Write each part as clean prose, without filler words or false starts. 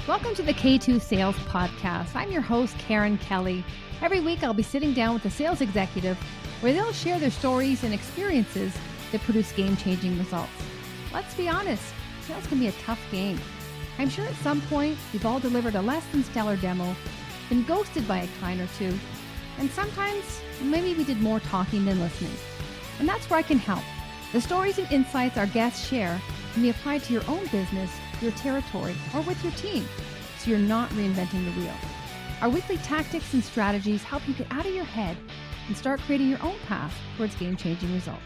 Welcome to the K2 Sales Podcast. I'm your host, Karen Kelly. Every week I'll be sitting down with a sales executive where they'll share their stories and experiences that produce game-changing results. Let's be honest, sales can be a tough game. I'm sure at some point we've all delivered a less than stellar demo, been ghosted by a client or two, and sometimes maybe we did more talking than listening. And that's where I can help. The stories and insights our guests share can be applied to your own business, your territory, or with your team, so you're not reinventing the wheel. Our weekly tactics and strategies help you get out of your head and start creating your own path towards game-changing results.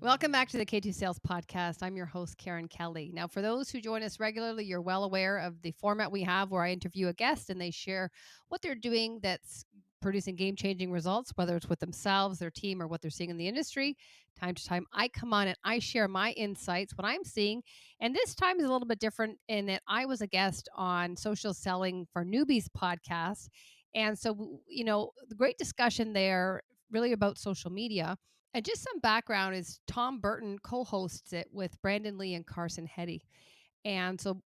Welcome back to the K2 Sales Podcast. I'm your host, Karen Kelly. Now, for those who join us regularly, you're well aware of the format we have where I interview a guest and they share what they're doing that's producing game-changing results, whether it's with themselves, their team, or what they're seeing in the industry. Time to time, I come on and I share my insights, what I'm seeing. And this time is a little bit different in that I was a guest on social selling for Newbies podcast. And so, the great discussion there really about social media. And just some background is Tom Burton co-hosts it with Brandon Lee and Carson Hetty. And so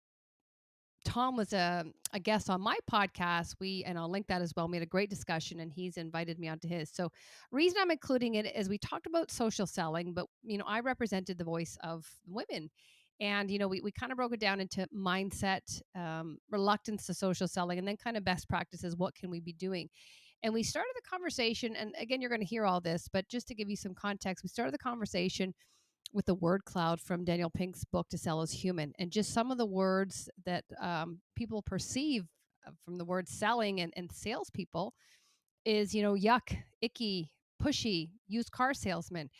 Tom was a guest on my podcast. And I'll link that as well. We had a great discussion and he's invited me onto his. So reason I'm including it is we talked about social selling, but, I represented the voice of women. And, we kind of broke it down into mindset, reluctance to social selling, and then kind of best practices. What can we be doing? And we started the conversation, and again, you're going to hear all this, but just to give you some context, we started the conversation with the word cloud from Daniel Pink's book, To Sell Is Human, and just some of the words that people perceive from the word selling and salespeople is, yuck, icky, pushy, used car salesman.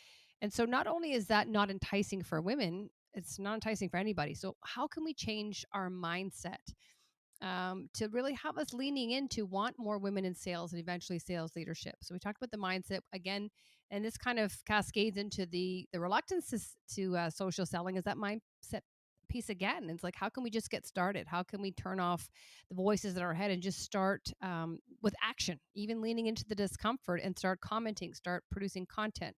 And so not only is that not enticing for women, it's not enticing for anybody. So how can we change our mindset? To really have us leaning into want more women in sales and eventually sales leadership. So we talked about the mindset again, and this kind of cascades into the reluctance to social selling is that mindset piece again. It's like, how can we just get started? How can we turn off the voices in our head and just start with action, even leaning into the discomfort and start commenting, start producing content,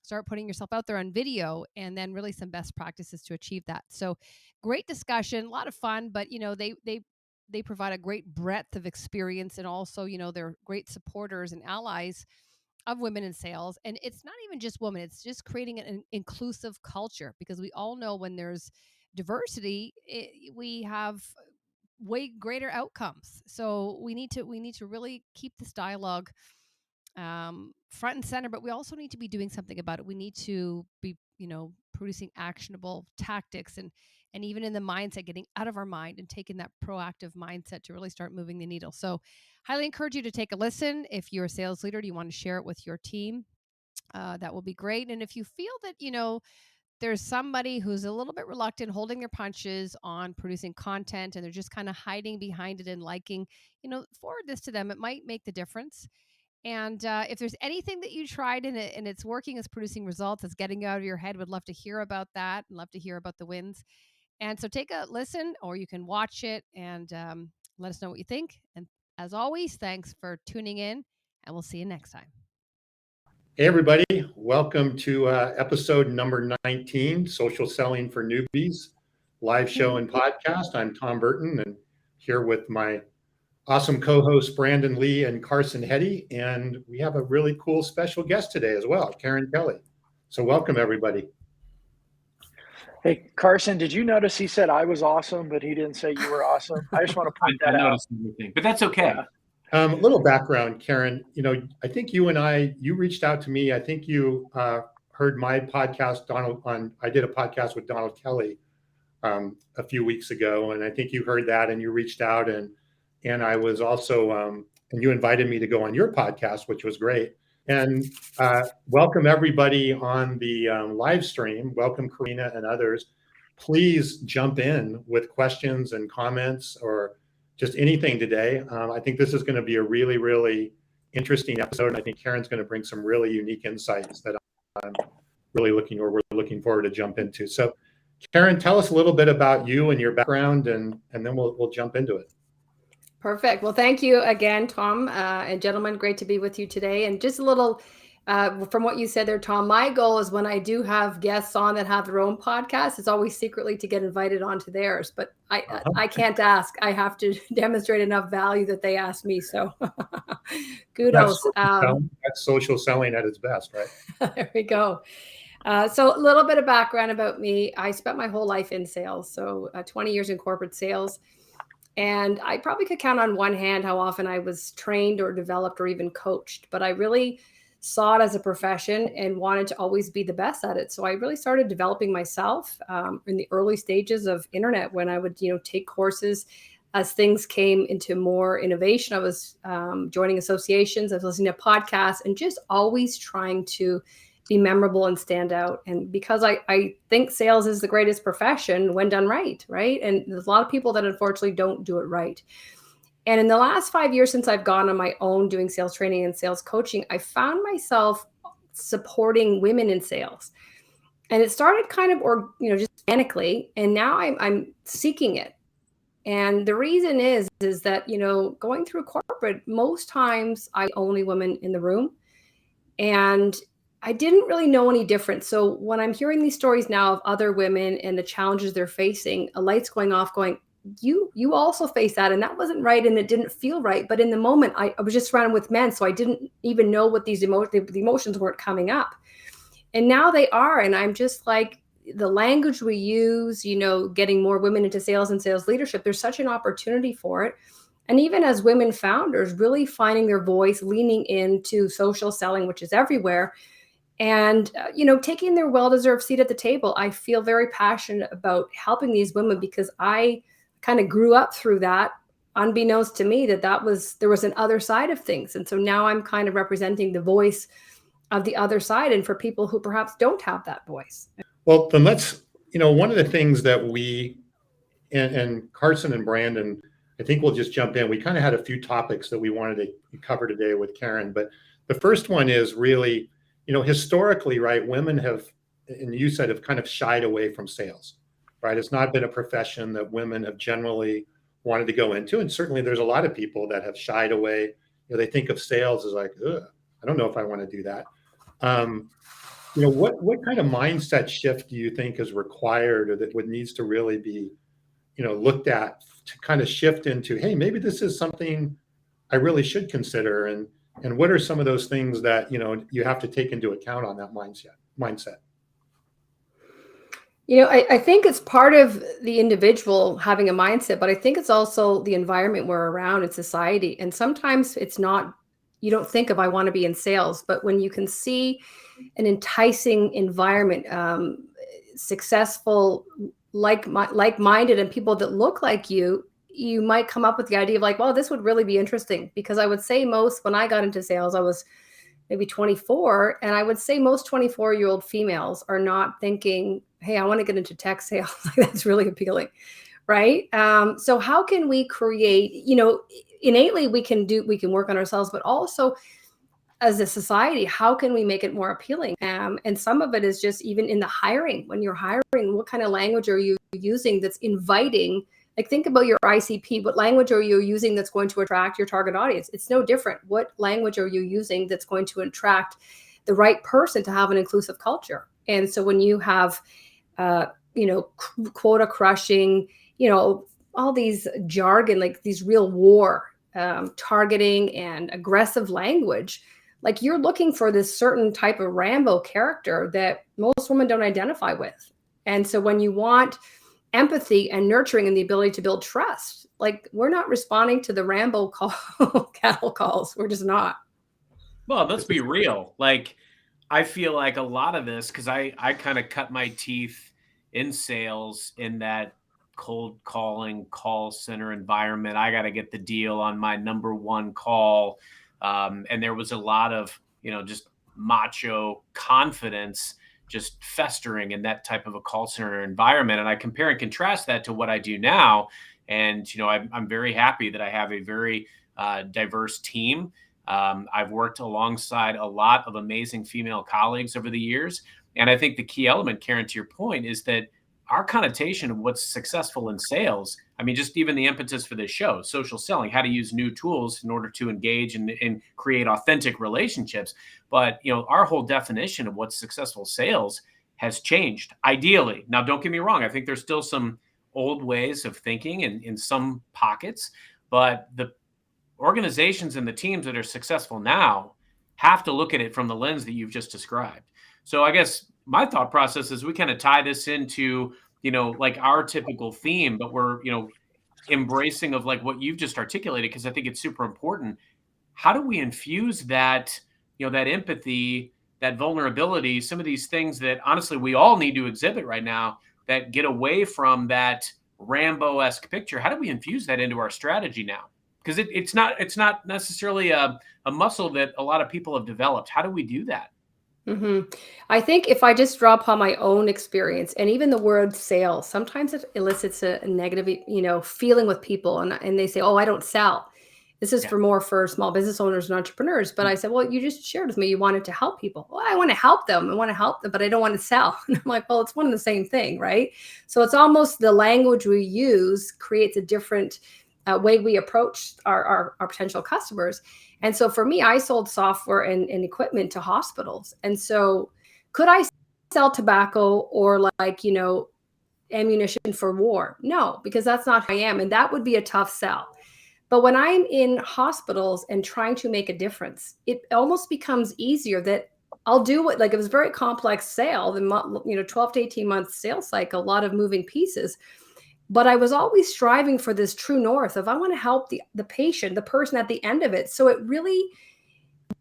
start putting yourself out there on video, and then really some best practices to achieve that. So great discussion, a lot of fun, but they provide a great breadth of experience, and also, they're great supporters and allies of women in sales. And it's not even just women, it's just creating an inclusive culture, because we all know when there's diversity, we have way greater outcomes. So we need to really keep this dialogue front and center, but we also need to be doing something about it. We need to be, producing actionable tactics and even in the mindset, getting out of our mind and taking that proactive mindset to really start moving the needle. So highly encourage you to take a listen. If you're a sales leader, do you want to share it with your team? That will be great. And if you feel that, there's somebody who's a little bit reluctant, holding their punches on producing content, and they're just kind of hiding behind it and liking, forward this to them. It might make the difference. And if there's anything that you tried and it's working, it's producing results, it's getting out of your head, would love to hear about that and love to hear about the wins. And so take a listen, or you can watch it and let us know what you think. And as always, thanks for tuning in, and we'll see you next time. Hey, everybody. Welcome to episode number 19, Social Selling for Newbies, live show and podcast. I'm Tom Burton, and here with my awesome co-hosts, Brandon Lee and Carson Hetty. And we have a really cool special guest today as well, Karen Kelly. So welcome, everybody. Hey, Carson, did you notice he said I was awesome, but he didn't say you were awesome? I just want to point that out. I noticed everything, but that's okay. A little background, Karen. I think you reached out to me. I think you heard my podcast, I did a podcast with Donald Kelly a few weeks ago, and I think you heard that and you reached out, and I was also, and you invited me to go on your podcast, which was great. And welcome everybody on the live stream. Welcome Karina and others. Please jump in with questions and comments or just anything today. I think this is going to be a really, really interesting episode. And I think Karen's going to bring some really unique insights that we're looking forward to jump into. So Karen, tell us a little bit about you and your background, and then we'll jump into it. Perfect. Well, thank you again, Tom, and gentlemen. Great to be with you today. And just a little from what you said there, Tom, my goal is when I do have guests on that have their own podcast, it's always secretly to get invited onto theirs. But I can't ask. I have to demonstrate enough value that they ask me. So kudos. That's social selling at its best, right? There we go. So a little bit of background about me. I spent my whole life in sales. So 20 years in corporate sales. And I probably could count on one hand how often I was trained or developed or even coached, but I really saw it as a profession and wanted to always be the best at it. So I really started developing myself in the early stages of internet when I would, take courses as things came into more innovation. I was joining associations, I was listening to podcasts, and just always trying to be memorable and stand out. And because I think sales is the greatest profession when done right, right? And there's a lot of people that unfortunately don't do it right. And in the last 5 years since I've gone on my own doing sales training and sales coaching, I found myself supporting women in sales. And it started kind of, just organically. And now I'm seeking it. And the reason is that, going through corporate, most times I'm the only woman in the room. And I didn't really know any different. So when I'm hearing these stories now of other women and the challenges they're facing, a light's going off going, you also face that. And that wasn't right. And it didn't feel right. But in the moment, I was just surrounded with men. So I didn't even know what the emotions weren't coming up. And now they are. And I'm just like, the language we use, getting more women into sales and sales leadership, there's such an opportunity for it. And even as women founders, really finding their voice, leaning into social selling, which is everywhere, and taking their well-deserved seat at the table. I feel very passionate about helping these women because I kind of grew up through that, unbeknownst to me, there was an other side of things. And so now I'm kind of representing the voice of the other side, and for people who perhaps don't have that voice. Well, then one of the things that we and Carson and Brandon, I think we'll just jump in. We kind of had a few topics that we wanted to cover today with Karen, but the first one is really, historically, right, women have, and you said, have kind of shied away from sales, right? It's not been a profession that women have generally wanted to go into. And certainly there's a lot of people that have shied away. They think of sales as like, ugh, I don't know if I want to do that. What kind of mindset shift do you think is required, or that needs to really be, looked at to kind of shift into, hey, maybe this is something I really should consider? And what are some of those things that, you have to take into account on that mindset? I think it's part of the individual having a mindset, but I think it's also the environment we're around in society. And sometimes it's not, you don't think of, I want to be in sales, but when you can see an enticing environment, successful, like-minded, and people that look like you might come up with the idea of like, well, this would really be interesting. Because I would say when I got into sales, I was maybe 24. And I would say most 24-year-old females are not thinking, hey, I want to get into tech sales. That's really appealing. Right. So how can we create, innately we can work on ourselves, but also as a society, how can we make it more appealing? And some of it is just even in the hiring. When you're hiring, what kind of language are you using that's inviting? Like, think about your ICP. What language are you using that's going to attract your target audience? It's no different. What language are you using that's going to attract the right person to have an inclusive culture? And so when you have, quota crushing, all these jargon, like these real war targeting and aggressive language, like you're looking for this certain type of Rambo character that most women don't identify with. And so when you want empathy and nurturing and the ability to build trust, like we're not responding to the Rambo cattle calls. We're just not. Well, let's be real. Like, I feel like a lot of this, because I kind of cut my teeth in sales in that cold calling call center environment. I got to get the deal on my number one call. And there was a lot of, just macho confidence just festering in that type of a call center environment. And I compare and contrast that to what I do now. And, I'm very happy that I have a very diverse team. I've worked alongside a lot of amazing female colleagues over the years. And I think the key element, Karen, to your point, is that our connotation of what's successful in sales I mean, just even the impetus for this show, social selling, how to use new tools in order to engage and create authentic relationships. But, our whole definition of what's successful sales has changed, ideally. Now, don't get me wrong. I think there's still some old ways of thinking in some pockets, but the organizations and the teams that are successful now have to look at it from the lens that you've just described. So I guess my thought process is we kind of tie this into, like our typical theme, but we're, embracing of like what you've just articulated, because I think it's super important. How do we infuse that, that empathy, that vulnerability, some of these things that honestly we all need to exhibit right now that get away from that Rambo-esque picture? How do we infuse that into our strategy now? Because it's not necessarily a muscle that a lot of people have developed. How do we do that? I think if I just draw upon my own experience, and even the word sales, sometimes it elicits a negative, feeling with people, and they say, "Oh, I don't sell." This is Yeah. for small business owners and entrepreneurs. But I said, "Well, you just shared with me you wanted to help people." Well, I want to help them. I want to help them, but I don't want to sell. And I'm like, well, it's one and the same thing, right? So it's almost the language we use creates a different way we approach our potential customers. And so for me, I sold software and equipment to hospitals. And so could I sell tobacco or ammunition for war? No, because that's not who I am. And that would be a tough sell. But when I'm in hospitals and trying to make a difference, it almost becomes easier that I'll do it. Like, it was a very complex sale, the 12 to 18 month sales cycle, a lot of moving pieces. But I was always striving for this true north of I want to help the patient, the person at the end of it. So it really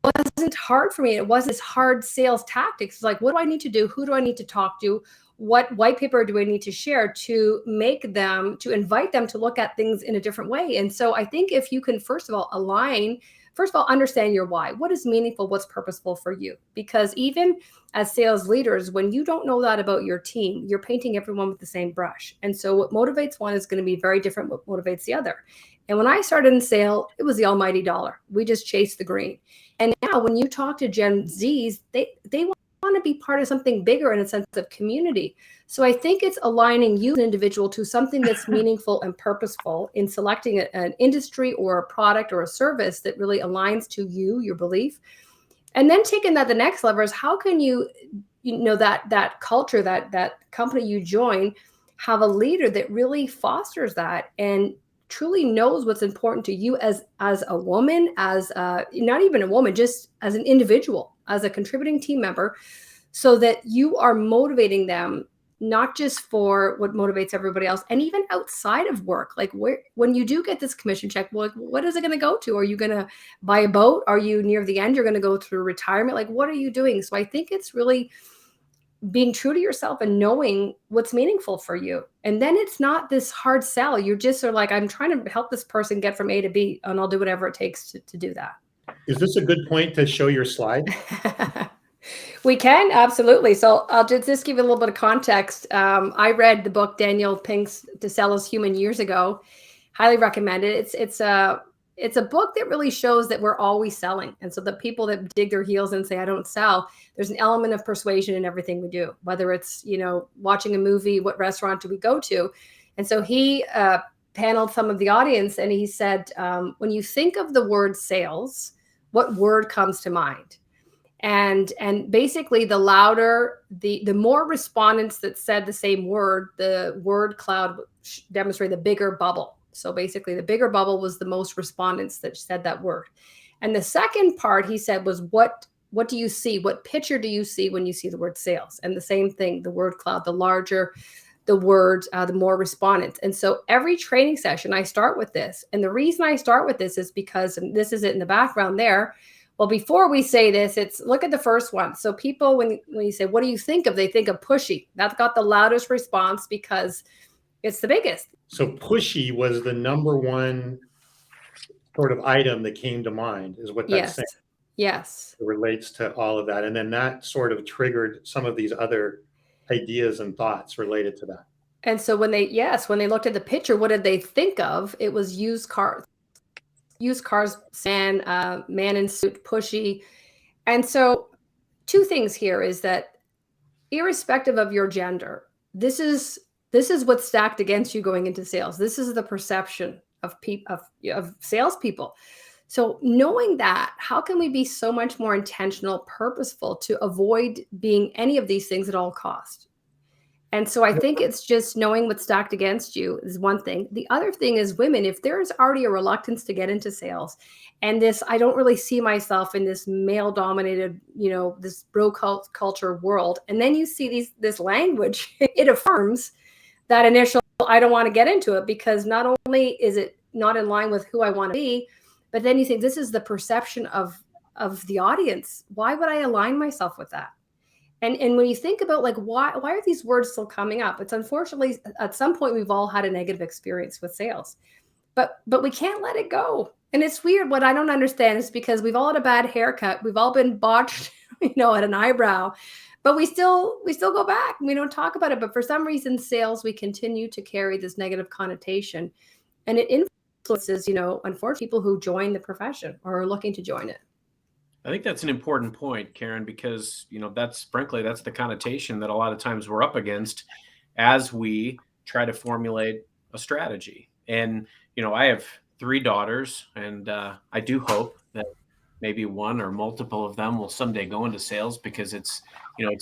wasn't hard for me. It wasn't this hard sales tactics. It's like, what do I need to do? Who do I need to talk to? What white paper do I need to share to invite them to look at things in a different way? And so I think if you can, first of all, understand your why. What is meaningful? What's purposeful for you? Because even as sales leaders, when you don't know that about your team, you're painting everyone with the same brush. And so what motivates one is going to be very different what motivates the other. And when I started in sale, it was the almighty dollar. We just chased the green. And now when you talk to Gen Zs, they want to be part of something bigger in a sense of community. So I think it's aligning you as an individual to something that's meaningful and purposeful in selecting an industry or a product or a service that really aligns to you, your belief. And then taking that the next level is how can that culture, that company you join, have a leader that really fosters that and truly knows what's important to you as a woman, as not even a woman, just as an individual, as a contributing team member, so that you are motivating them not just for what motivates everybody else, and even outside of work. Like, when you do get this commission check, well, like, what is it going to go to? Are you going to buy a boat? Are you near the end? You're going to go through retirement? Like, what are you doing? So I think it's really being true to yourself and knowing what's meaningful for you. And then it's not this hard sell. You just are like, I'm trying to help this person get from A to B, and I'll do whatever it takes to do that. Is this a good point to show your slide? We can, absolutely. So I'll just give you a little bit of context. I read the book Daniel Pink's To Sell is Human years ago. Highly recommend it. It's a book that really shows that we're always selling. And so the people that dig their heels and say, I don't sell, there's an element of persuasion in everything we do, whether it's, watching a movie, what restaurant do we go to? And so he paneled some of the audience, and he said, when you think of the word sales, what word comes to mind? And basically, the louder, the more respondents that said the same word, the word cloud demonstrated the bigger bubble. So basically, the bigger bubble was the most respondents that said that word. And the second part, he said, was what do you see? What picture do you see when you see the word sales? And the same thing, the word cloud, the larger the word, the more respondents. And so every training session, I start with this. And the reason I start with this is because, and this is it in the background there. Well, before we say this, it's look at the first one. So people, when you say, what do you think of? They think of pushy. That's got the loudest response because it's the biggest. So pushy was the number one sort of item that came to mind, is what that's saying. Yes. It relates to all of that. And then that sort of triggered some of these other ideas and thoughts related to that. And so when they looked at the picture, what did they think of? It was used cars, man in suit, pushy. And so two things here is that irrespective of your gender, this is This is what's stacked against you going into sales. This is the perception of salespeople. So knowing that, how can we be so much more intentional, purposeful to avoid being any of these things at all costs? And so I think it's just knowing what's stacked against you is one thing. The other thing is women, if there's already a reluctance to get into sales and this, I don't really see myself in this male dominated, this bro culture world. And then you see this language, it affirms that initial, I don't want to get into it, because not only is it not in line with who I want to be, but then you think this is the perception of the audience. Why would I align myself with that? And when you think about like, why are these words still coming up? It's unfortunately at some point we've all had a negative experience with sales, but we can't let it go. And it's weird. What I don't understand is because we've all had a bad haircut. We've all been botched, at an eyebrow, but we still go back and we don't talk about it. But for some reason, sales, we continue to carry this negative connotation, and it influences, unfortunately, people who join the profession or are looking to join it. I think that's an important point, Karen, because, that's the connotation that a lot of times we're up against as we try to formulate a strategy. And, I have 3 daughters, and I do hope that maybe one or multiple of them will someday go into sales, because it's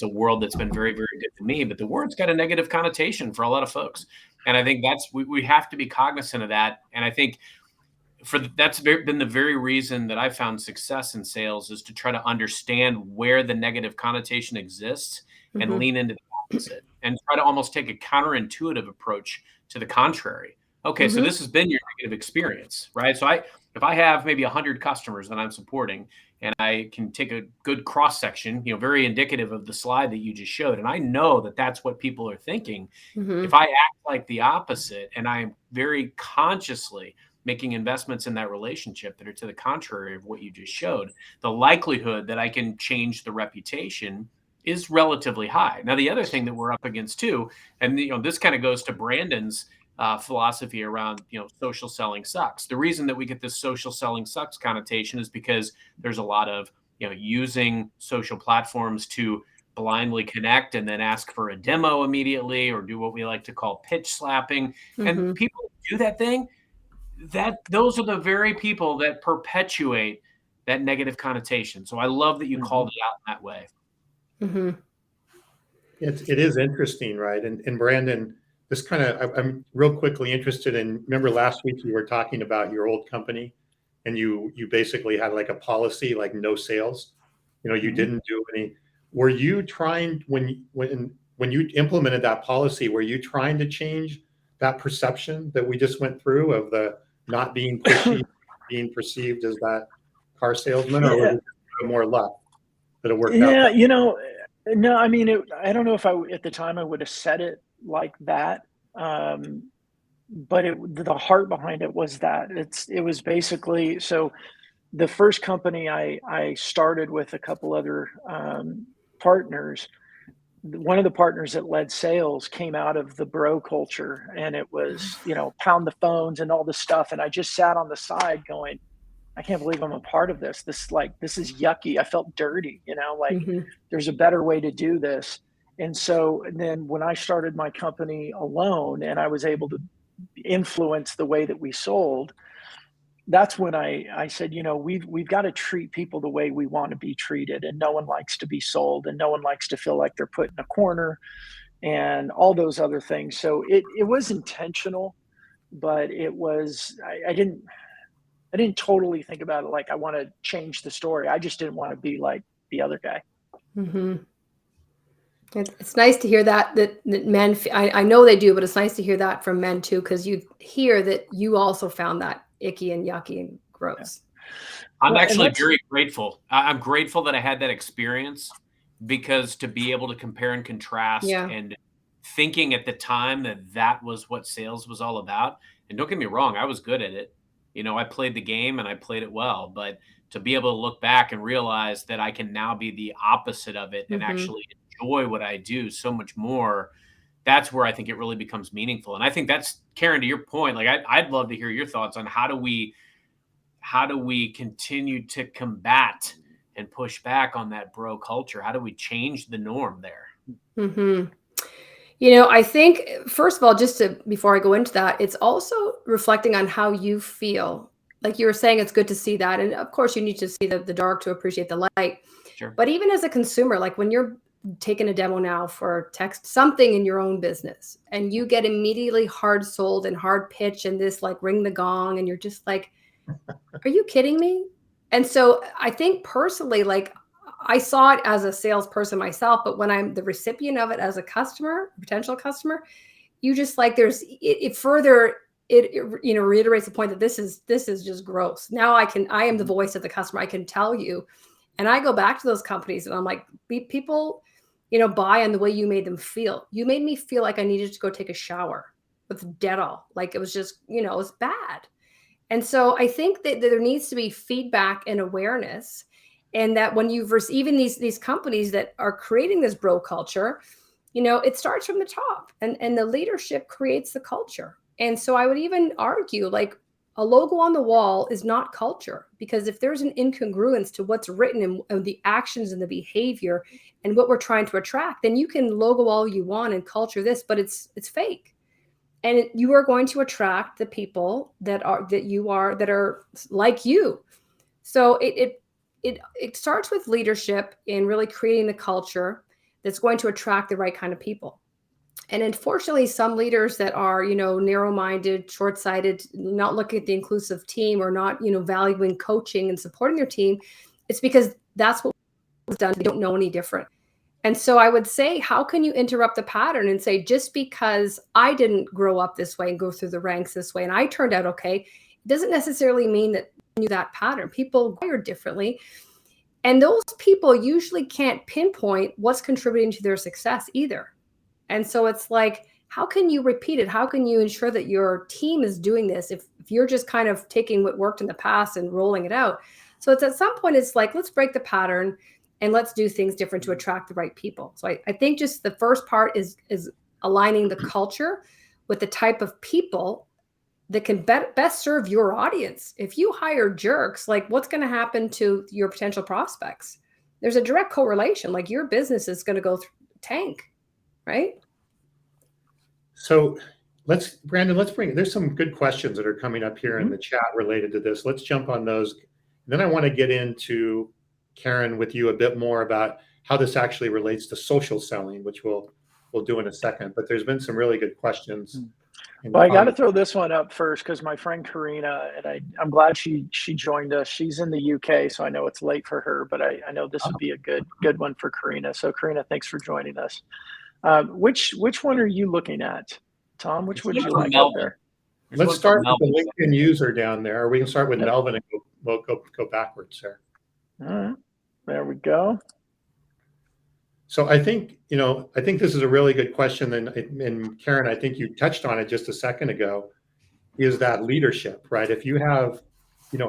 a world that's been very, very good to me, but the word's got a negative connotation for a lot of folks. And I think we have to be cognizant of that. And I think that's been the very reason that I found success in sales, is to try to understand where the negative connotation exists and lean into the opposite, and try to almost take a counterintuitive approach to the contrary. Okay, so this has been your negative experience, right? So if I have maybe 100 customers that I'm supporting, and I can take a good cross section, very indicative of the slide that you just showed, and I know that that's what people are thinking. If I act like the opposite, and I am very consciously making investments in that relationship that are to the contrary of what you just showed, the likelihood that I can change the reputation is relatively high. Now, the other thing that we're up against too, and this kind of goes to Brandon's philosophy around, social selling sucks. The reason that we get this social selling sucks connotation is because there's a lot of, using social platforms to blindly connect and then ask for a demo immediately, or do what we like to call pitch slapping. And people do that thing. Those are the very people that perpetuate that negative connotation. So I love that you called it out in that way. It is interesting, right? And Brandon, this I'm real quickly interested in, remember last week you were talking about your old company, and you basically had like a policy, like no sales, you didn't do any. Were you trying, when you implemented that policy, were you trying to change that perception that we just went through of the not being pushy, being perceived as that car salesman, or was it more luck that it worked out? No, I mean, I don't know if at the time I would have said it like that. But the heart behind it was that it was basically, so the first company I started with a couple other partners. One of the partners that led sales came out of the bro culture, and it was, pound the phones and all this stuff. And I just sat on the side going, I can't believe I'm a part of this. This is yucky. I felt dirty, there's a better way to do this. And so then when I started my company alone and I was able to influence the way that we sold, that's when I said, we've got to treat people the way we want to be treated. And no one likes to be sold, and no one likes to feel like they're put in a corner and all those other things. So it was intentional, but it was, I didn't totally think about it like I want to change the story. I just didn't want to be like the other guy. It's nice to hear that men, I know they do, but it's nice to hear that from men too, because you hear that you also found that icky and yucky and gross. I'm actually very grateful. I'm grateful that I had that experience, because to be able to compare and contrast, and thinking at the time that was what sales was all about. And don't get me wrong, I was good at it. I played the game and I played it well, but to be able to look back and realize that I can now be the opposite of it and actually enjoy what I do so much more, that's where I think it really becomes meaningful. And I think that's, Karen, to your point, like I'd love to hear your thoughts on how do we continue to combat and push back on that bro culture? How do we change the norm there? I think, first of all, before I go into that, it's also reflecting on how you feel. Like you were saying, it's good to see that. And of course, you need to see the dark to appreciate the light. Sure. But even as a consumer, like when you're taking a demo now for text something in your own business and you get immediately hard sold and hard pitch and this like ring the gong and you're just like, are you kidding me? And so I think personally, like I saw it as a salesperson myself, but when I'm the recipient of it as a customer, potential customer, you just like it further reiterates the point that this is just gross. Now I am the voice of the customer. I can tell you, and I go back to those companies and I'm like, people, buy on the way you made them feel. You made me feel like I needed to go take a shower with Dettol. Like it was just, it was bad. And so I think that there needs to be feedback and awareness, and that when you've even these companies that are creating this bro culture, it starts from the top, and the leadership creates the culture. And so I would even argue like a logo on the wall is not culture, because if there's an incongruence to what's written and the actions and the behavior and what we're trying to attract, then you can logo all you want and culture this, but it's fake. And you are going to attract the people that are like you. So it starts with leadership and really creating the culture that's going to attract the right kind of people. And unfortunately, some leaders that are, narrow-minded, short-sighted, not looking at the inclusive team, or not, valuing coaching and supporting their team, it's because that's what was done. They don't know any different. And so I would say, how can you interrupt the pattern and say, just because I didn't grow up this way and go through the ranks this way and I turned out okay, it doesn't necessarily mean that you knew that pattern. People wired differently. And those people usually can't pinpoint what's contributing to their success either. And so it's like, how can you repeat it? How can you ensure that your team is doing this if you're just kind of taking what worked in the past and rolling it out? So it's at some point, it's like, let's break the pattern and let's do things different to attract the right people. So I think just the first part is aligning the culture with the type of people that can best serve your audience. If you hire jerks, like what's going to happen to your potential prospects? There's a direct correlation. Like your business is going to go tank, right? So Brandon, there's some good questions that are coming up here in the chat related to this. Let's jump on those. And then I want to get into, Karen, with you a bit more about how this actually relates to social selling, which we'll do in a second. But there's been some really good questions. Well, I got to throw this one up first because my friend Karina, and I'm glad she joined us. She's in the UK, so I know it's late for her, but I know this would be a good one for Karina. So Karina, thanks for joining us. Which one are you looking at, Tom? Which would you like out there? Let's start with the LinkedIn user down there. Or we can start with Melvin and we'll go backwards there. All right, there we go. So I think this is a really good question, and Karen, I think you touched on it just a second ago, is that leadership, right? If you have,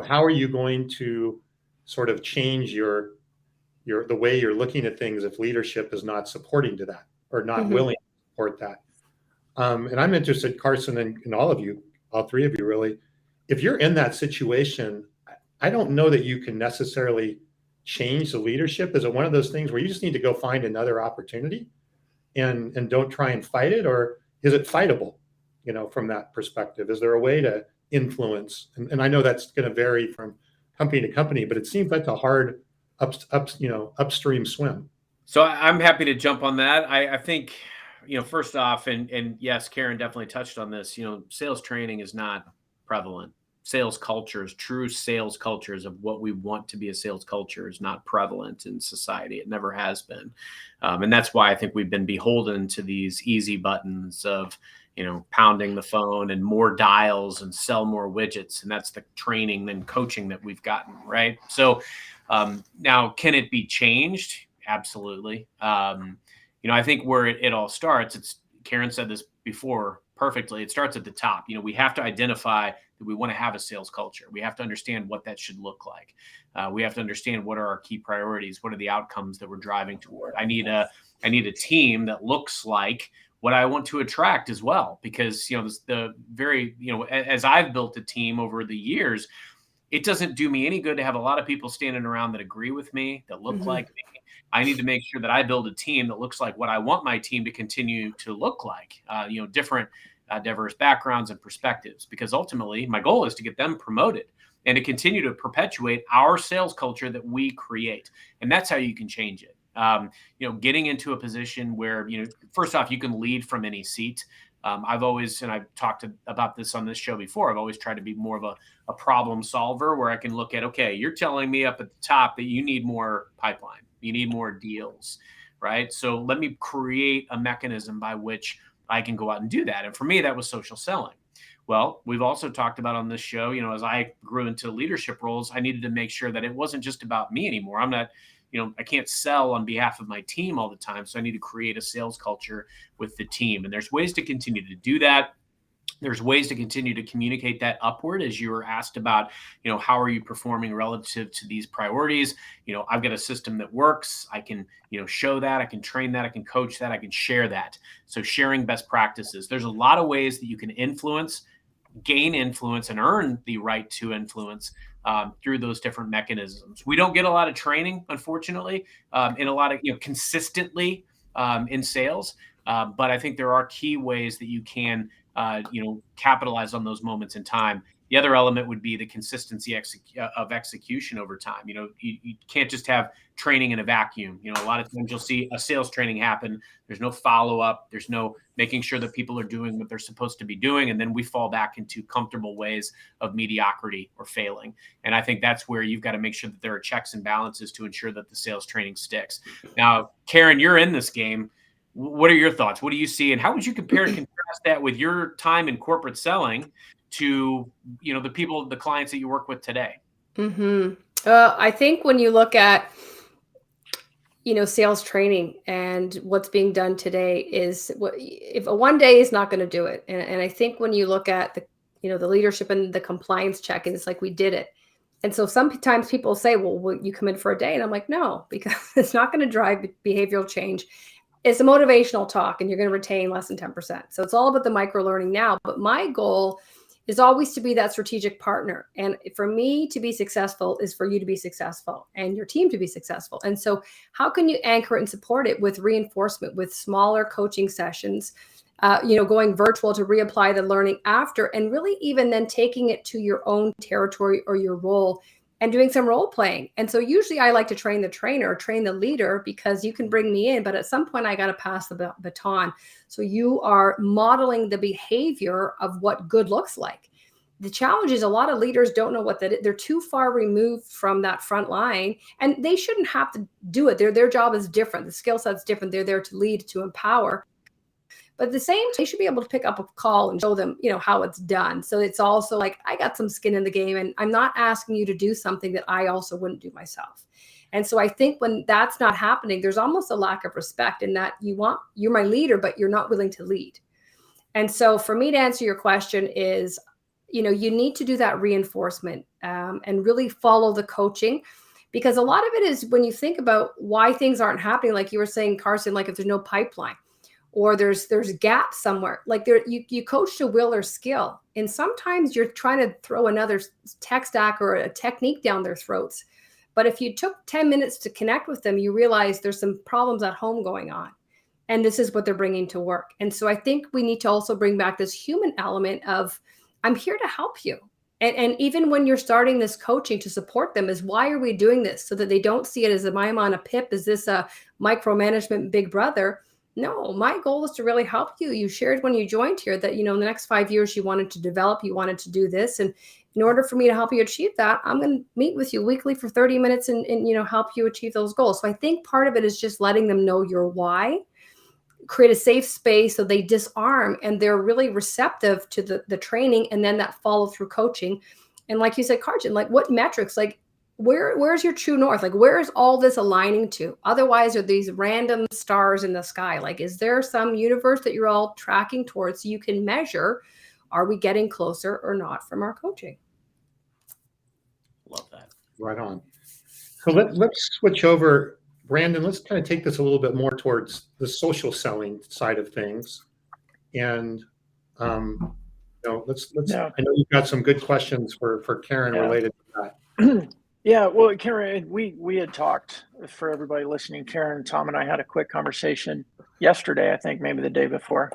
how are you going to sort of change the way you're looking at things if leadership is not supporting to that or not willing to support that? And I'm interested, Carson, and all of you, all three of you really, if you're in that situation, I don't know that you can necessarily change the leadership. Is it one of those things where you just need to go find another opportunity and don't try and fight it? Or is it fightable, from that perspective? Is there a way to influence? And I know that's going to vary from company to company, but it seems like a hard upstream swim. So I'm happy to jump on that. I think, first off, and yes, Karen definitely touched on this, sales training is not prevalent. Sales cultures, true sales cultures of what we want to be a sales culture is not prevalent in society. It never has been. And that's why I think we've been beholden to these easy buttons of, pounding the phone and more dials and sell more widgets. And that's the training and coaching that we've gotten, right? So now, can it be changed? Absolutely. I think where it all starts, Karen said this before perfectly. It starts at the top. We have to identify that we want to have a sales culture. We have to understand what that should look like. We have to understand what are our key priorities. What are the outcomes that we're driving toward? I need a team that looks like what I want to attract as well, because as I've built a team over the years, it doesn't do me any good to have a lot of people standing around that agree with me, that look like me. I need to make sure that I build a team that looks like what I want my team to continue to look like, different diverse backgrounds and perspectives, because ultimately my goal is to get them promoted and to continue to perpetuate our sales culture that we create. And that's how you can change it. Getting into a position where, first off, you can lead from any seat. I've always, and I've talked about this on this show before, I've always tried to be more of a problem solver where I can look at, okay, you're telling me up at the top that you need more pipeline, you need more deals, right? So let me create a mechanism by which I can go out and do that. And for me, that was social selling. Well, we've also talked about on this show, as I grew into leadership roles, I needed to make sure that it wasn't just about me anymore. I'm not, I can't sell on behalf of my team all the time. So I need to create a sales culture with the team. And there's ways to continue to do that. There's ways to continue to communicate that upward, as you were asked about, how are you performing relative to these priorities? I've got a system that works. I can, show that, I can train that, I can coach that, I can share that. So sharing best practices. There's a lot of ways that you can influence, gain influence, and earn the right to influence through those different mechanisms. We don't get a lot of training, unfortunately, in a lot of, consistently in sales. But I think there are key ways that you can, capitalize on those moments in time. The other element would be the consistency of execution over time. You can't just have training in a vacuum. A lot of times you'll see a sales training happen. There's no follow-up. There's no making sure that people are doing what they're supposed to be doing. And then we fall back into comfortable ways of mediocrity or failing. And I think that's where you've got to make sure that there are checks and balances to ensure that the sales training sticks. Now, Karen, you're in this game. What are your thoughts? What do you see? And how would you compare and contrast that with your time in corporate selling to, the clients that you work with today? I think when you look at, sales training and what's being done today is if a one day is not going to do it. And I think when you look at the leadership and the compliance check, and it's like, we did it. And so sometimes people say, well, will you come in for a day? And I'm like, no, because it's not going to drive behavioral change. It's a motivational talk, and you're going to retain less than 10%. So it's all about the micro learning now. But my goal is always to be that strategic partner. And for me to be successful is for you to be successful and your team to be successful. And so how can you anchor it and support it with reinforcement, with smaller coaching sessions, going virtual to reapply the learning after, and really even then taking it to your own territory or your role and doing some role playing. And so usually I like to train the trainer, train the leader, because you can bring me in, but at some point I got to pass the baton. So you are modeling the behavior of what good looks like. The challenge is a lot of leaders don't know what that is. They're too far removed from that front line, and they shouldn't have to do it. Their job is different. The skill set's different. They're there to lead, to empower. But at the same time, they should be able to pick up a call and show them, how it's done. So it's also like, I got some skin in the game, and I'm not asking you to do something that I also wouldn't do myself. And so I think when that's not happening, there's almost a lack of respect in that you're my leader, but you're not willing to lead. And so for me to answer your question is, you need to do that reinforcement and really follow the coaching, because a lot of it is when you think about why things aren't happening, like you were saying, Carson, like if there's no pipeline, or there's gaps somewhere, like you coach to will or skill. And sometimes you're trying to throw another tech stack or a technique down their throats. But if you took 10 minutes to connect with them, you realize there's some problems at home going on. And this is what they're bringing to work. And so I think we need to also bring back this human element of, I'm here to help you. And even when you're starting this coaching to support them, is why are we doing this? So that they don't see it as, am I on a PIP? Is this a micromanagement big brother? No, my goal is to really help you. You shared when you joined here that, in the next 5 years, you wanted to develop, you wanted to do this. And in order for me to help you achieve that, I'm going to meet with you weekly for 30 minutes and help you achieve those goals. So I think part of it is just letting them know your why, create a safe space so they disarm and they're really receptive to the training, and then that follow through coaching. And like you said, Carson, like what metrics, like where's your true north? Like, where is all this aligning to? Otherwise, are these random stars in the sky? Like, is there some universe that you're all tracking towards so you can measure, are we getting closer or not from our coaching? Love that. Right on. So let's switch over. Brandon, let's kind of take this a little bit more towards the social selling side of things. And, let's, Yeah. I know you've got some good questions for Karen related to Yeah, well, Karen, we had talked, for everybody listening. Karen, Tom, and I had a quick conversation yesterday, I think maybe the day before,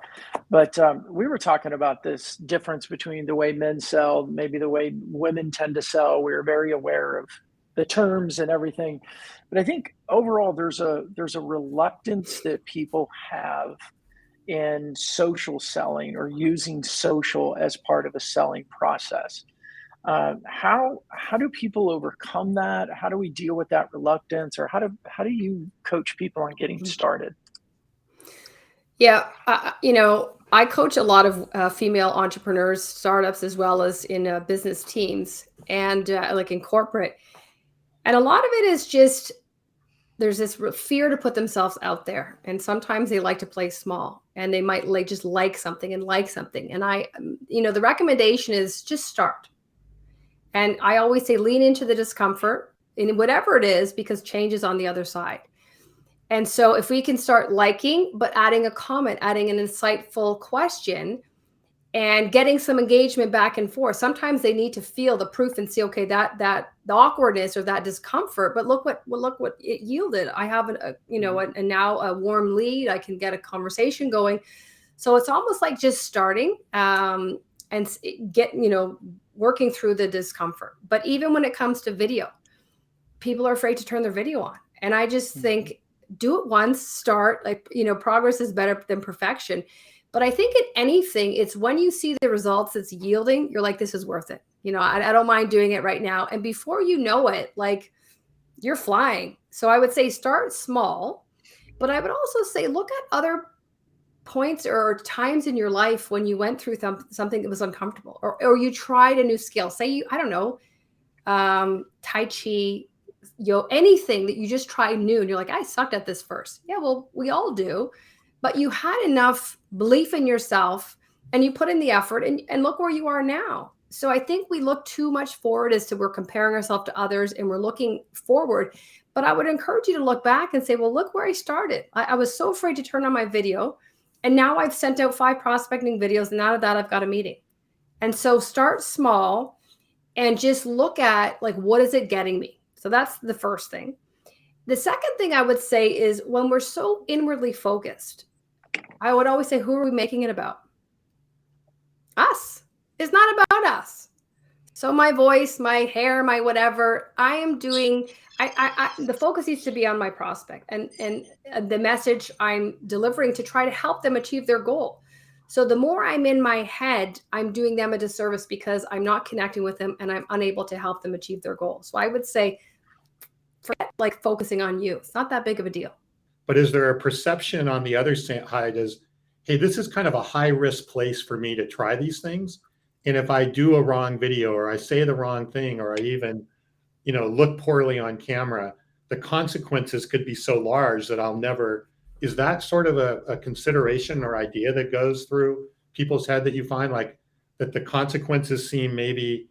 but we were talking about this difference between the way men sell, maybe the way women tend to sell. We were very aware of the terms and everything, but I think overall there's a reluctance that people have in social selling or using social as part of a selling process. How do people overcome that? How do we deal with that reluctance, or how do you coach people on getting started? Yeah, I coach a lot of female entrepreneurs, startups, as well as in business teams, and like in corporate. And a lot of it is just there's this fear to put themselves out there, and sometimes they like to play small, and they might just like something and like something. And the recommendation is just start. And I always say lean into the discomfort in whatever it is, because change is on the other side. And so if we can start liking, but adding a comment, adding an insightful question, and getting some engagement back and forth. Sometimes they need to feel the proof and see, okay, that the awkwardness or that discomfort, but look what it yielded. I have and now a warm lead. I can get a conversation going. So it's almost like just starting and get working through the discomfort. But even when it comes to video, people are afraid to turn their video on, and I just think do it once. Start, progress is better than perfection. But I think in anything, it's when you see the results it's yielding, you're like, this is worth it. I don't mind doing it right now. And before you know it, like, you're flying. So I would say start small, but I would also say look at other points or times in your life when you went through something that was uncomfortable, or you tried a new skill. Say I don't know, Tai Chi, anything that you just try new and you're like, I sucked at this first. Yeah, well, we all do. But you had enough belief in yourself and you put in the effort, and look where you are now. So I think we look too much forward as to we're comparing ourselves to others and we're looking forward. But I would encourage you to look back and say, well, look where I started. I was so afraid to turn on my video. And now I've sent out 5 prospecting videos. And out of that, I've got a meeting. And so start small and just look at, like, what is it getting me? So that's the first thing. The second thing I would say is when we're so inwardly focused, I would always say, who are we making it about? Us. It's not about us. So my voice, my hair, my whatever, I am doing, the focus needs to be on my prospect and the message I'm delivering to try to help them achieve their goal. So the more I'm in my head, I'm doing them a disservice because I'm not connecting with them and I'm unable to help them achieve their goal. So I would say, forget like focusing on you. It's not that big of a deal. But is there a perception on the other side as, hey, this is kind of a high risk place for me to try these things? And if I do a wrong video, or I say the wrong thing, or I even, look poorly on camera, the consequences could be so large that I'll never. Is that sort of a consideration or idea that goes through people's head, that you find, like, that the consequences seem maybe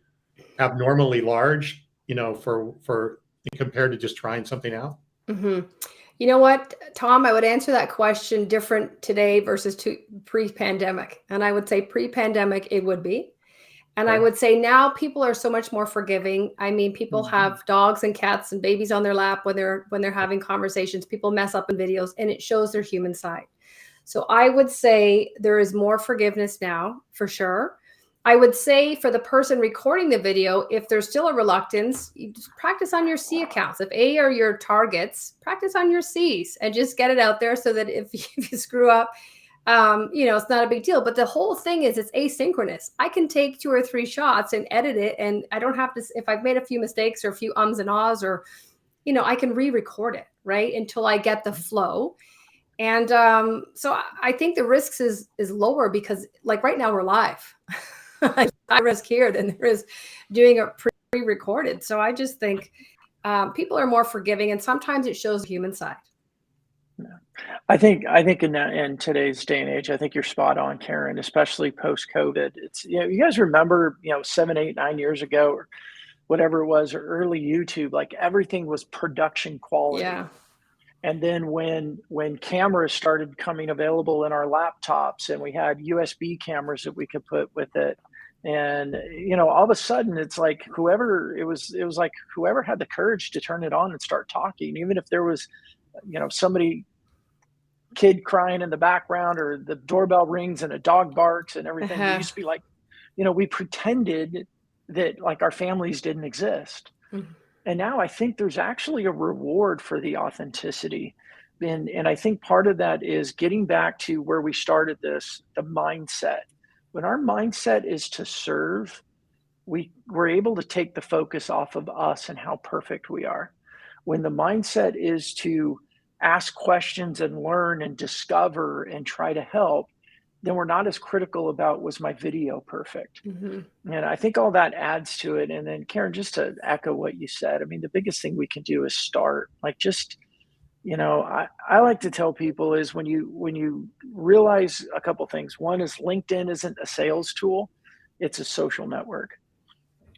abnormally large, for compared to just trying something out? Mm-hmm. You know what, Tom, I would answer that question different today versus pre-pandemic. And I would say pre-pandemic, it would be. And I would say now people are so much more forgiving. I mean, people have dogs and cats and babies on their lap when they're having conversations. People mess up in videos, and it shows their human side. So I would say there is more forgiveness now, for sure. I would say for the person recording the video, if there's still a reluctance, you just practice on your C accounts. If A are your targets, practice on your C's and just get it out there so that if you screw up, it's not a big deal. But the whole thing is it's asynchronous. I can take 2 or 3 shots and edit it, and I don't have to, if I've made a few mistakes or a few ums and ahs, or, I can re-record it, right, until I get the flow. And so I think the risks is lower because, like, right now we're live. High risk here than there is doing it pre-recorded. So I just think people are more forgiving, and sometimes it shows the human side. I think in today's day and age, I think you're spot on, Karen, especially post-COVID. It's, you guys remember, 7, 8, 9 years ago, or whatever it was, or early YouTube, like everything was production quality. Yeah. And then when cameras started coming available in our laptops, and we had USB cameras that we could put with it, And all of a sudden it's like whoever had the courage to turn it on and start talking, even if there was somebody, kid crying in the background, or the doorbell rings and a dog barks and everything. We Uh-huh. used to be like, we pretended that like our families didn't exist. Mhm. And now I think there's actually a reward for the authenticity. And I think part of that is getting back to where we started this, the mindset. When our mindset is to serve, we're able to take the focus off of us and how perfect we are. When the mindset is to ask questions and learn and discover and try to help, then we're not as critical about, was my video perfect? Mhm. And I think all that adds to it. And then Karen, just to echo what you said, I mean, the biggest thing we can do is start. Like, just, I like to tell people is when you realize a couple things. One is LinkedIn isn't a sales tool, it's a social network.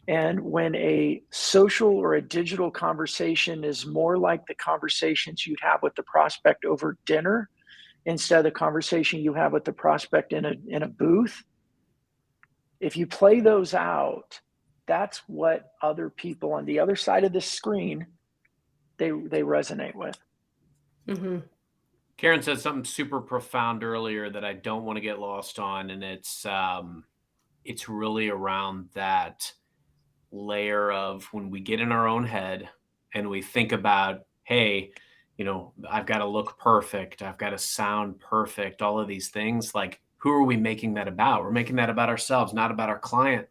And when a social or a digital conversation is more like the conversations you'd have with the prospect over dinner instead of the conversation you have with the prospect in a booth, if you play those out, that's what other people on the other side of the screen, they resonate with. Mhm. Karen said something super profound earlier that I don't want to get lost on, and it's really around that layer of when we get in our own head and we think about, hey, I've got to look perfect, I've got to sound perfect, all of these things. Like, who are we making that about? We're making that about ourselves, not about our client.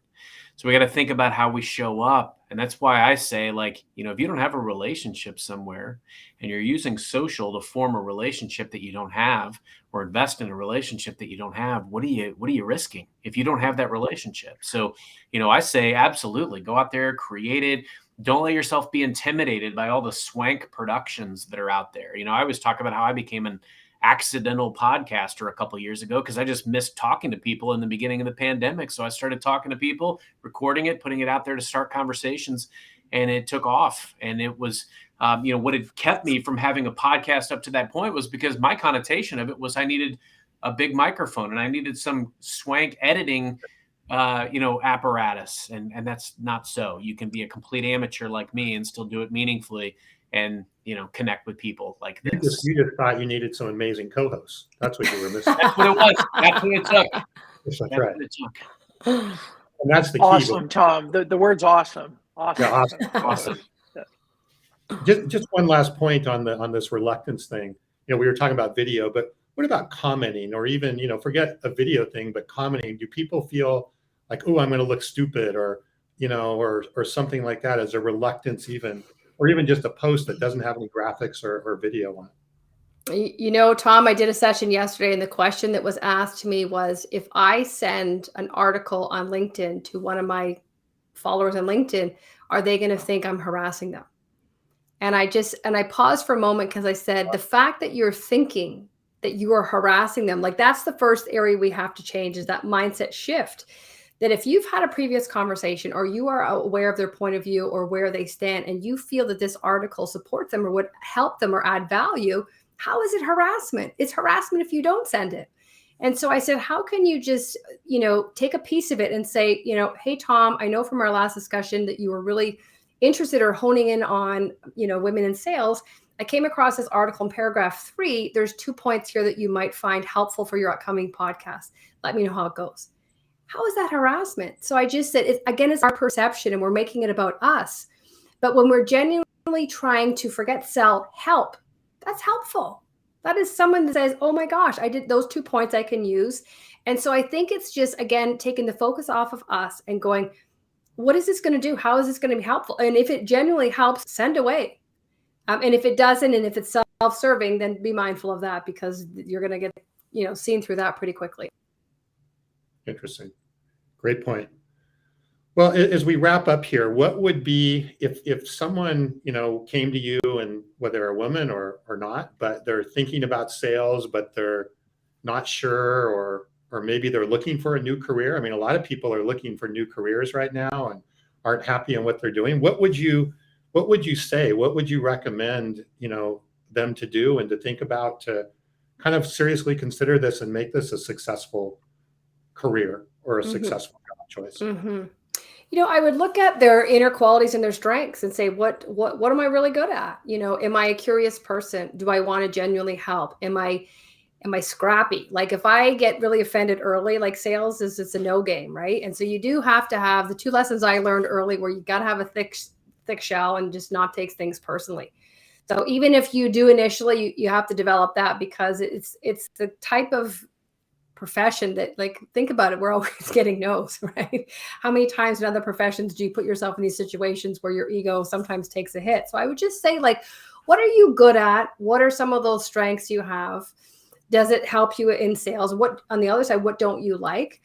So we got to think about how we show up. And that's why I say, like, if you don't have a relationship somewhere and you're using social to form a relationship that you don't have, or invest in a relationship that you don't have, what are you risking if you don't have that relationship? So, I say absolutely go out there, create it. Don't let yourself be intimidated by all the swank productions that are out there. I always talk about how I became an accidental podcaster a couple of years ago because I just missed talking to people in the beginning of the pandemic. So I started talking to people, recording it, putting it out there to start conversations, and it took off. And it was, what had kept me from having a podcast up to that point was because my connotation of it was I needed a big microphone and I needed some swank editing apparatus. And that's not so. You can be a complete amateur like me and still do it meaningfully and, connect with people like this. You just thought you needed some amazing co-hosts. That's what you were missing. That's what it was. That's what it took. That's That's right. what it took. And that's the key. Awesome, Tom. The word's awesome. Awesome. Yeah, awesome. Awesome. Just one last point on this reluctance thing. We were talking about video, but what about commenting, or even, forget a video thing, but commenting? Do people feel like, oh, I'm going to look stupid, or or something like that, as a reluctance, even, or even just a post that doesn't have any graphics or video on it? Tom, I did a session yesterday, and the question that was asked to me was, if I send an article on LinkedIn to one of my followers on LinkedIn, are they going to think I'm harassing them? And I paused for a moment because I said, the fact that you're thinking that you are harassing them, like, that's the first area we have to change, is that mindset shift. That if you've had a previous conversation, or you are aware of their point of view or where they stand, and you feel that this article supports them or would help them or add value, how is it harassment? It's harassment if you don't send it. And so I said, how can you just, take a piece of it and say, hey, Tom, I know from our last discussion that you were really interested or honing in on, women in sales. I came across this article in paragraph 3. There's 2 points here that you might find helpful for your upcoming podcast. Let me know how it goes. How is that harassment? So I just said, it's our perception, and we're making it about us. But when we're genuinely trying to sell, help, that's helpful. That is someone that says, oh my gosh, I did those 2 points I can use. And so I think it's just, again, taking the focus off of us and going, what is this going to do? How is this going to be helpful? And if it genuinely helps, send away. And if it doesn't, and if it's self-serving, then be mindful of that, because you're going to get, seen through that pretty quickly. Interesting. Great point. Well, as we wrap up here, what would be, if someone, came to you, and whether a woman or not, but they're thinking about sales, but they're not sure, or maybe they're looking for a new career. I mean, a lot of people are looking for new careers right now and aren't happy in what they're doing. What would you say? What would you recommend, them to do and to think about, to kind of seriously consider this and make this a successful career or a successful job? choice. Mm-hmm. I would look at their inner qualities and their strengths and say, what am I really good at? Am I a curious person? Do I want to genuinely help? Am I scrappy? Like if I get really offended early, like sales is it's a no game, right? And so you do have to have the 2 lessons I learned early, where you got to have a thick shell and just not take things personally. So even if you do initially, you have to develop that, because it's the type of profession that, like, think about it, we're always getting no's, right? How many times in other professions do you put yourself in these situations where your ego sometimes takes a hit? So I would just say, like, what are you good at? What are some of those strengths you have? Does it help you in sales? What, on the other side, what don't you like?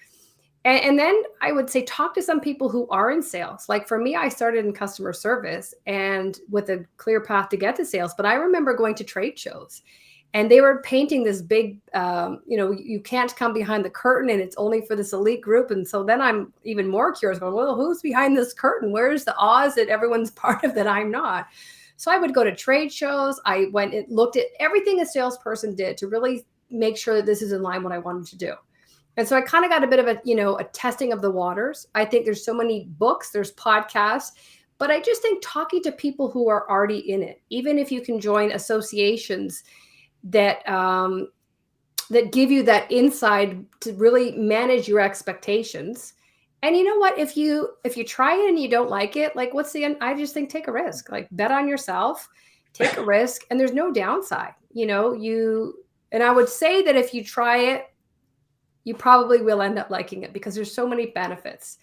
And then I would say, talk to some people who are in sales. Like for me, I started in customer service and with a clear path to get to sales. But I remember going to trade shows and they were painting this big, you can't come behind the curtain and it's only for this elite group. And so then I'm even more curious, going, well, who's behind this curtain? Where's the Oz that everyone's part of that I'm not? So I would go to trade shows. I went and looked at everything a salesperson did to really make sure that this is in line what I wanted to do. And so I kind of got a bit of a testing of the waters. I think there's so many books, there's podcasts, but I just think talking to people who are already in it, even if you can join associations that that give you that inside to really manage your expectations. And you know what, if you try it and you don't like it, like what's the end? I just think take a risk, like bet on yourself, take a risk, and there's no downside. And I would say that if you try it, you probably will end up liking it because there's so many benefits.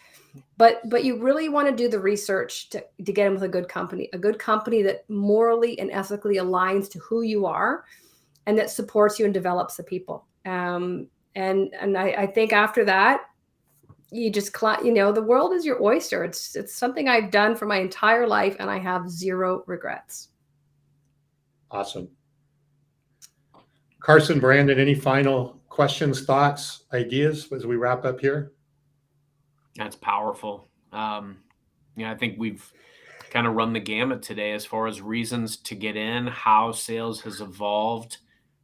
But you really want to do the research to get in with a good company that morally and ethically aligns to who you are and that supports you and develops the people. And I think after that, you just, the world is your oyster. It's something I've done for my entire life and I have zero regrets. Awesome. Carson, Brandon, any final questions, thoughts, ideas as we wrap up here? That's powerful. I think we've kind of run the gamut today as far as reasons to get in, how sales has evolved,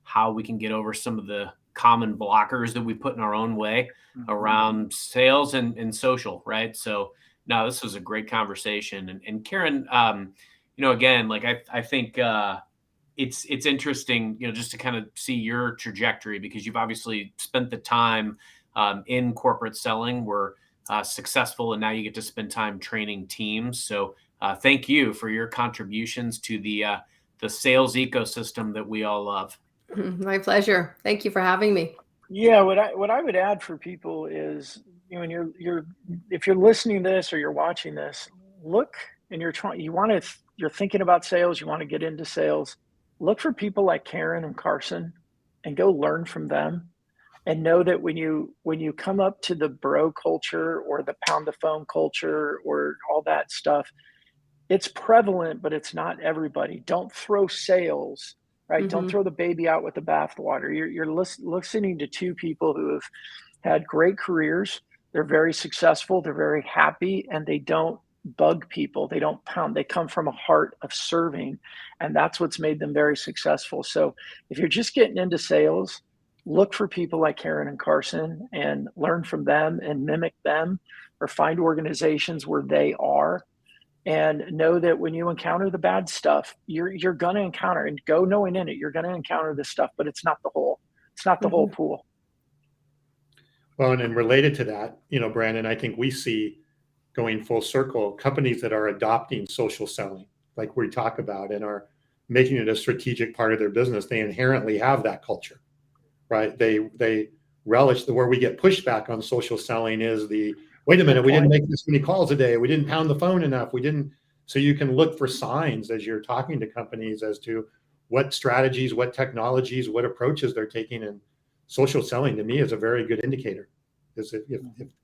how we can get over some of the common blockers that we put in our own way around sales and social, right? So no, this was a great conversation. And Karen, again, like I think it's interesting, just to kind of see your trajectory, because you've obviously spent the time in corporate selling, were successful, and now you get to spend time training teams. So thank you for your contributions to the sales ecosystem that we all love. My pleasure. Thank you for having me. Yeah, what I would add for people is, when if you're listening to this or you're watching this, look, and you're thinking about sales, you want to get into sales, look for people like Karen and Carson and go learn from them. And know that when you come up to the bro culture or the pound the phone culture or all that stuff, it's prevalent, but it's not everybody. Don't throw sales, right? Mm-hmm. Don't throw the baby out with the bathwater. You're listening to 2 people who have had great careers. They're very successful. They're very happy, and they don't bug people. They don't pound. They come from a heart of serving, and that's what's made them very successful. So if you're just getting into sales, look for people like Karen and Carson and learn from them and mimic them, or find organizations where they are, and know that when you encounter the bad stuff, you're going to encounter, and go knowing in it, you're going to encounter this stuff, but it's not the whole pool. Well, and then related to that, Brandon, I think we see, going full circle, companies that are adopting social selling, like we talk about, and are making it a strategic part of their business. They inherently have that culture. Right. They relish where we get pushback on social selling is wait a minute, we didn't make this many calls a day. We didn't pound the phone enough. We didn't. So you can look for signs as you're talking to companies as to what strategies, what technologies, what approaches they're taking. And social selling to me is a very good indicator if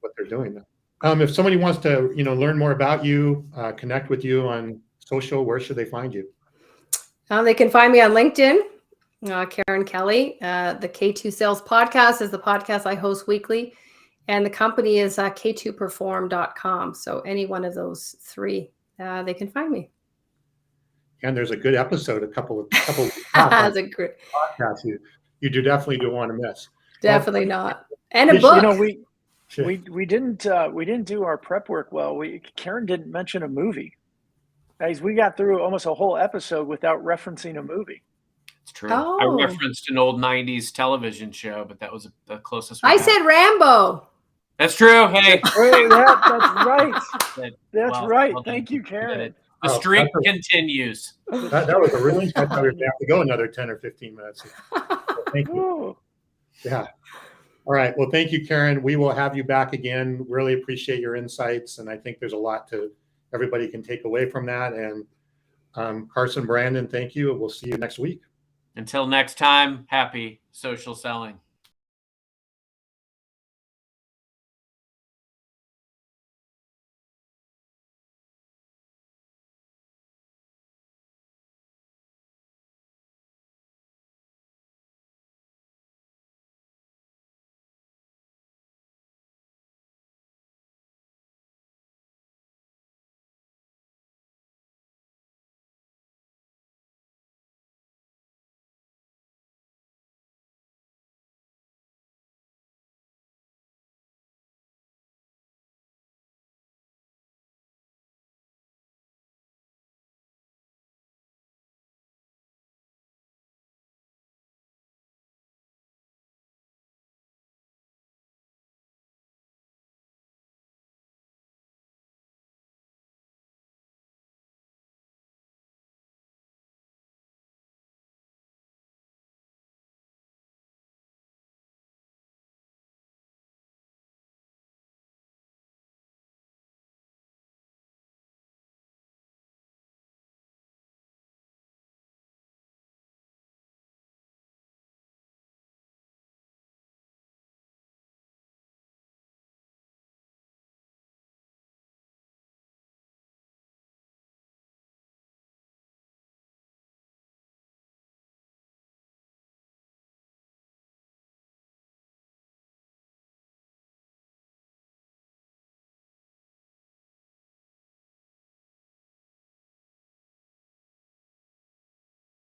what they're doing. If somebody wants to, learn more about you, connect with you on social, where should they find you? They can find me on LinkedIn. Karen Kelly. The K2 Sales Podcast is the podcast I host weekly, and the company is k2perform.com. So any one of those 3, they can find me. And there's a good episode, a couple That's a great podcasts you definitely don't want to miss. Definitely not. And a book. We didn't do our prep work well. Karen didn't mention a movie. Guys, we got through almost a whole episode without referencing a movie. It's true. I Oh. referenced an old 90s television show, but that was the closest we I got. said Rambo. That's true. Hey. Hey, that's right. That's Well, right. well, Thank you, Karen. The streak continues. That was a really, I thought we were going to have to go another 10 or 15 minutes. So thank you. Ooh. Yeah. All right. Well, thank you, Karen. We will have you back again. Really appreciate your insights. And I think there's a lot to everybody can take away from that. And Carson, Brandon, thank you. We'll see you next week. Until next time, happy social selling.